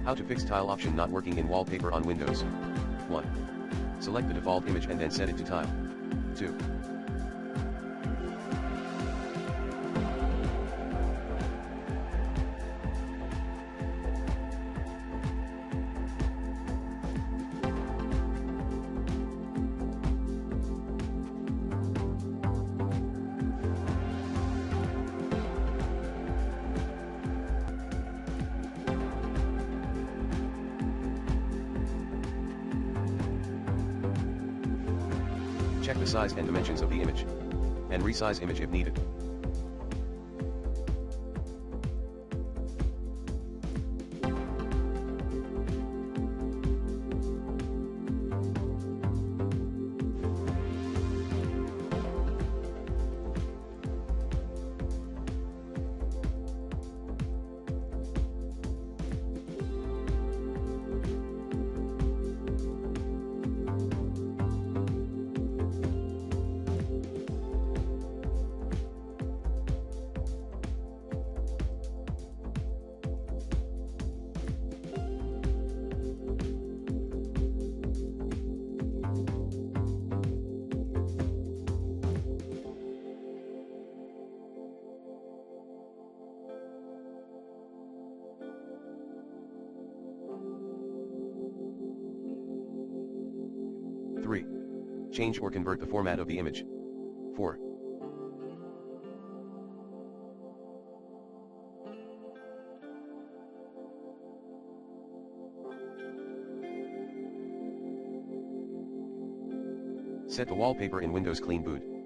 How to fix tile option not working in wallpaper on Windows. 1. Select the default image and then set it to tile. 2. Check the size and dimensions of the image. And resize image if needed. Three. Change or convert the format of the image. 4. Set the wallpaper in Windows Clean Boot.